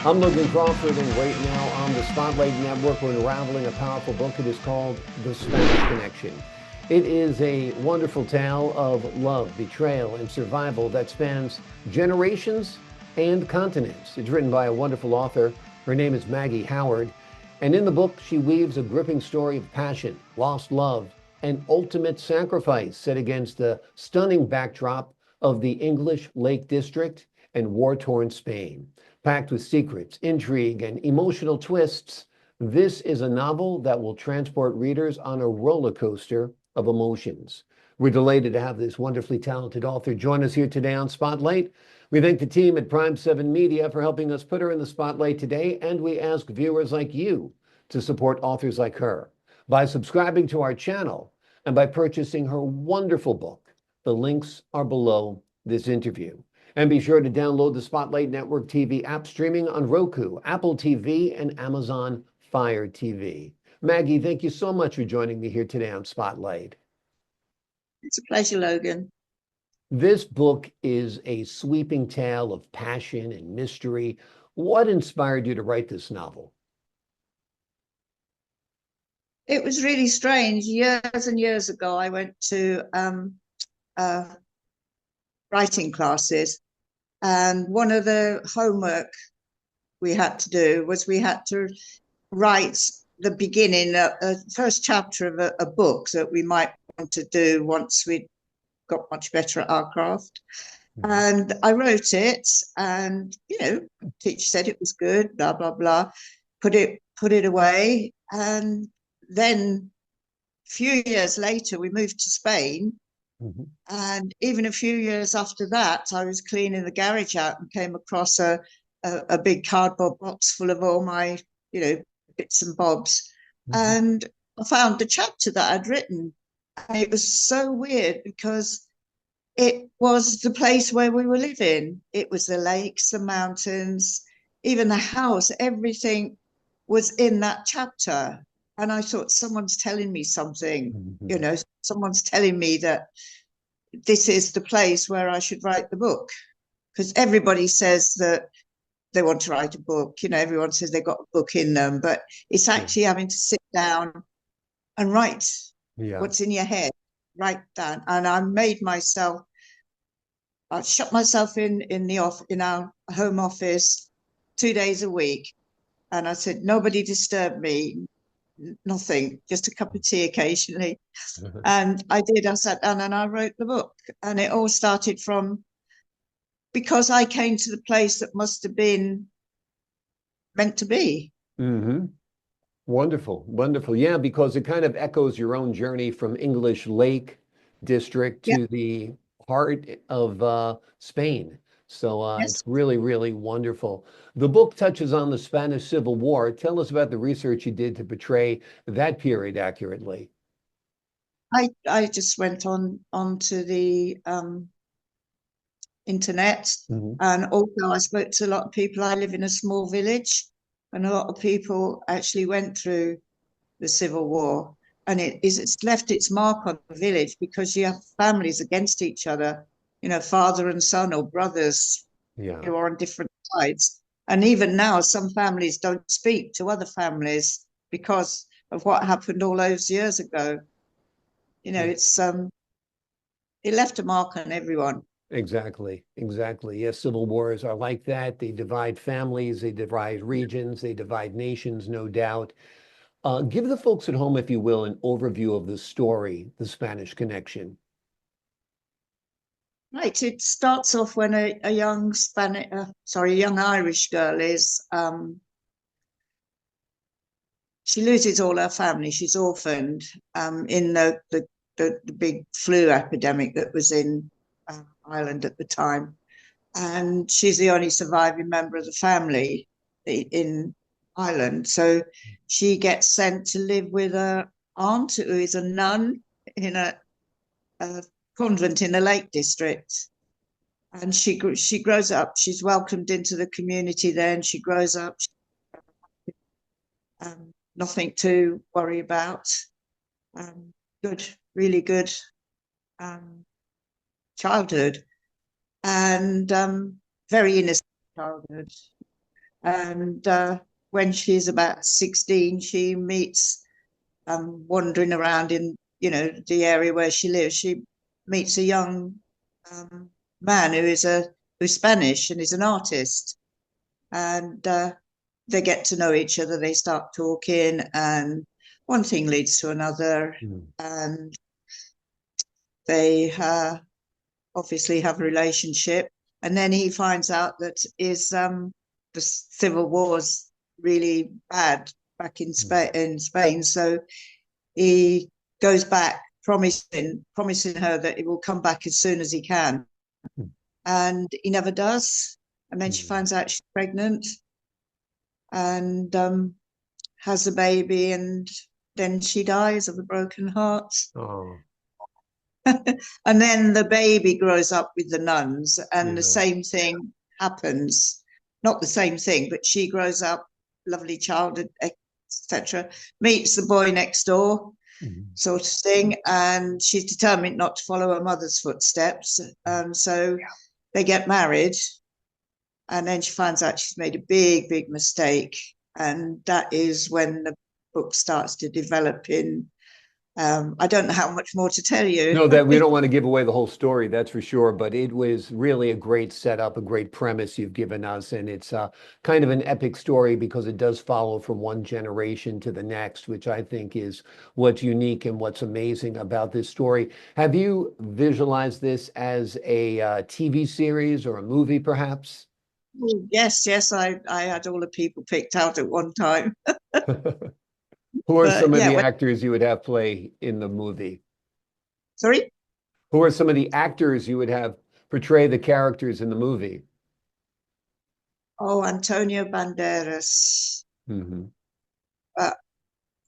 I'm Logan Crawford, and right now on the Spotlight Network, we're unraveling a powerful book. It is called The Spanish Connection. It is a wonderful tale of love, betrayal, and survival that spans generations and continents. It's written by a wonderful author. Her name is Maggie Howard. And in the book, she weaves a gripping story of passion, lost love, and ultimate sacrifice set against the stunning backdrop of the English Lake District and war-torn Spain. Packed with secrets, intrigue, and emotional twists, this is a novel that will transport readers on a roller coaster of emotions. We're delighted to have this wonderfully talented author join us here today on Spotlight. We thank the team at Prime 7 Media for helping us put her in the spotlight today, and we ask viewers like you to support authors like her by subscribing to our channel and by purchasing her wonderful book. The links are below this interview. And be sure to download the Spotlight Network TV app streaming on Roku, Apple TV, and Amazon Fire TV. Maggie, thank you so much for joining me here today on Spotlight. It's a pleasure, Logan. This book is a sweeping tale of passion and mystery. What inspired you to write this novel? It was really strange. Years and years ago, I went to writing classes, and one of the homework we had to do was we had to write the beginning, first chapter of a book that we might want to do once we got much better at our craft. And I wrote it, and teacher said it was good, blah blah blah, put it away. And then a few years later we moved to Spain. And even a few years after that, I was cleaning the garage out and came across a big cardboard box full of all my bits and bobs. And I found the chapter that I'd written, and it was so weird because it was the place where we were living. It was the lakes, the mountains, even the house, everything was in that chapter. And I thought, someone's telling me something, someone's telling me that this is the place where I should write the book. Because everybody says that they want to write a book, everyone says they've got a book in them, but it's actually having to sit down and write what's in your head, write down. And I shut myself in our home office 2 days a week. And I said, nobody disturb me, nothing, just a cup of tea occasionally. And I sat down and I wrote the book. And it all started from, because I came to the place that must have been meant to be. Wonderful, wonderful. Yeah, because it kind of echoes your own journey from English Lake District to the heart of Spain. So it's really, really wonderful. The book touches on the Spanish Civil War. Tell us about the research you did to portray that period accurately. I just went onto the internet, and also I spoke to a lot of people. I live in a small village, and a lot of people actually went through the Civil War, and it's left its mark on the village because you have families against each other, father and son or brothers, who are on different sides. And even now, some families don't speak to other families because of what happened all those years ago. It's it left a mark on everyone. Exactly. Yes, civil wars are like that. They divide families, they divide regions, they divide nations, no doubt. Give the folks at home, if you will, an overview of the story, The Spanish Connection. Right. It starts off when a young Irish girl is she loses all her family. She's orphaned in the big flu epidemic that was in Ireland at the time, and she's the only surviving member of the family in Ireland. So she gets sent to live with her aunt, who is a nun in a convent in the Lake District. And she grows up. She's welcomed into the community there, and she grows up. Nothing to worry about. Really good childhood, and very innocent childhood. And when she's about 16, she meets, wandering around in, the area where she lives, she meets a young man who's Spanish and is an artist. And they get to know each other. They start talking, and one thing leads to another, and they obviously have a relationship. And then he finds out that the civil war's really bad back in Spain. So he goes back, promising her that he will come back as soon as he can, and he never does. And then she finds out she's pregnant, and has a baby, and then she dies of a broken heart. Oh, And then the baby grows up with the nuns, and the same thing happens. Not the same thing, but she grows up, lovely child, etc., meets the boy next door, sort of thing, and she's determined not to follow her mother's footsteps. So they get married, and then she finds out she's made a big, big mistake. And that is when the book starts to develop in, I don't know how much more to tell you. no, that we don't want to give away the whole story, that's for sure. But it was really a great setup, a great premise you've given us. And it's kind of an epic story because it does follow from one generation to the next, which I think is what's unique and what's amazing about this story. Have you visualized this as a TV series or a movie, perhaps? Yes, I had all the people picked out at one time. Who are But some of yeah, the actors you would have play in the movie? sorry? Who are some of the actors you would have portray the characters in the movie? Oh, Antonio Banderas. Hmm. But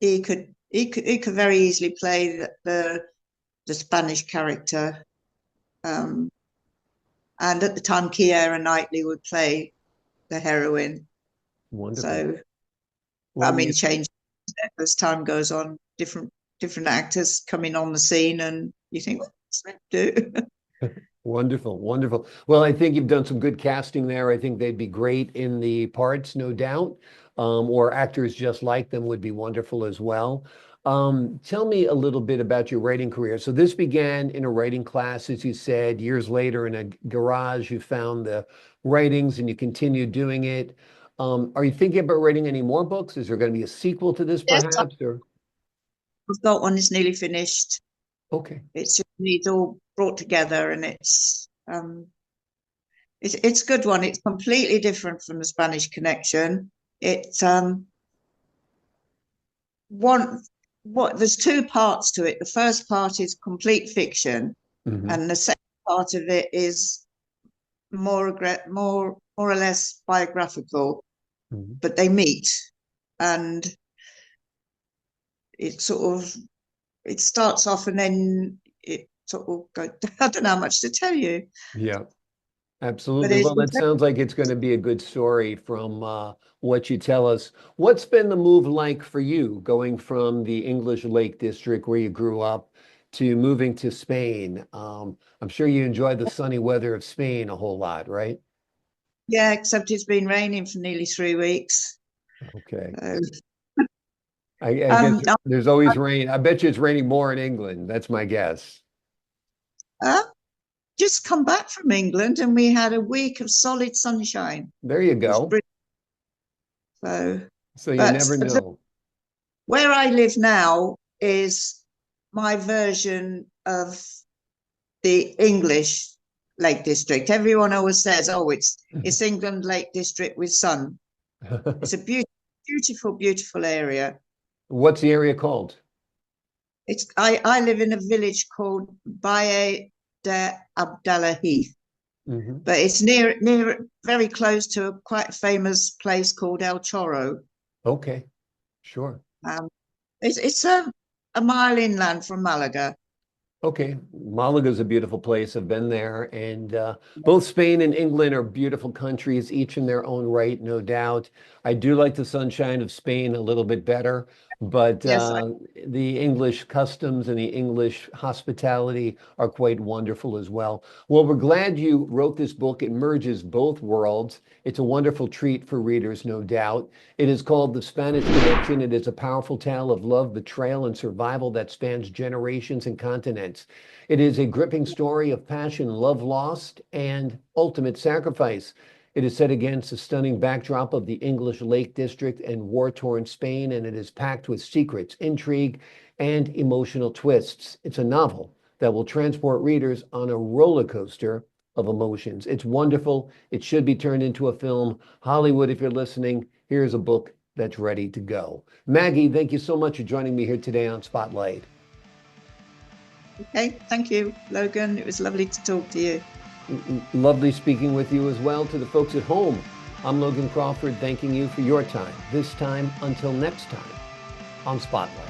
he could very easily play the Spanish character. And at the time, Keira Knightley would play the heroine. Wonderful. So, Well, I mean, change as time goes on. Different actors coming on the scene, and you think, what's that do? wonderful, wonderful. Well, I think you've done some good casting there. I think they'd be great in the parts, no doubt. Or actors just like them would be wonderful as well. Tell me a little bit about your writing career. So this began in a writing class, as you said. Years later, in a garage, you found the writings and you continued doing it. Are you thinking about writing any more books? Is there going to be a sequel to this, Yes, perhaps? Or I've got one. It's nearly finished. okay. It's just needs all brought together, and it's a good one. It's completely different from the Spanish Connection. It's one what there's two parts to it. The first part is complete fiction, Hmm. and the second part of it is more or less biographical. Hmm. But they meet, and it sort of it starts off, and then it sort of goes. I don't know how much to tell you, Yeah. but Absolutely. Well, that it's sounds like it's going to be a good story from what you tell us. What's been the move like for you going from the English Lake District where you grew up to moving to Spain? I'm sure you enjoy the sunny weather of Spain a whole lot, right? yeah, except it's been raining for nearly 3 weeks. Okay. So, I guess no, there's always rain. I bet you it's raining more in England. That's my guess. uh, just come back from England, and we had a week of solid sunshine. There you It was go. brilliant. So, So you but never know. where I live now is my version of the English Lake District. Everyone always says, "Oh, it's England Lake District with sun." It's a beautiful, beautiful area. What's the area called? I live in a village called Baye de Abdallah Heath, Hmm. but it's very close to a quite famous place called El Chorro. Okay, sure. Um, it's a mile inland from Malaga. Okay, Malaga's a beautiful place. I've been there, and both Spain and England are beautiful countries, each in their own right, no doubt. I do like the sunshine of Spain a little bit better. but Yes, the English customs and the English hospitality are quite wonderful as well. Well, we're glad you wrote this book. It merges both worlds. It's a wonderful treat for readers, no doubt. It is called The Spanish Connection. It is a powerful tale of love, betrayal, and survival that spans generations and continents. It is a gripping story of passion, love lost, and ultimate sacrifice. It is set against the stunning backdrop of the English Lake District and war-torn Spain, and it is packed with secrets, intrigue, and emotional twists. It's a novel that will transport readers on a roller coaster of emotions. It's wonderful. It should be turned into a film. Hollywood, if you're listening, here's a book that's ready to go. Maggie, thank you so much for joining me here today on Spotlight. okay. Thank you, Logan. It was lovely to talk to you. Lovely speaking with you as well. To the folks at home, I'm Logan Crawford, thanking you for your time. This time, until next time on Spotlight.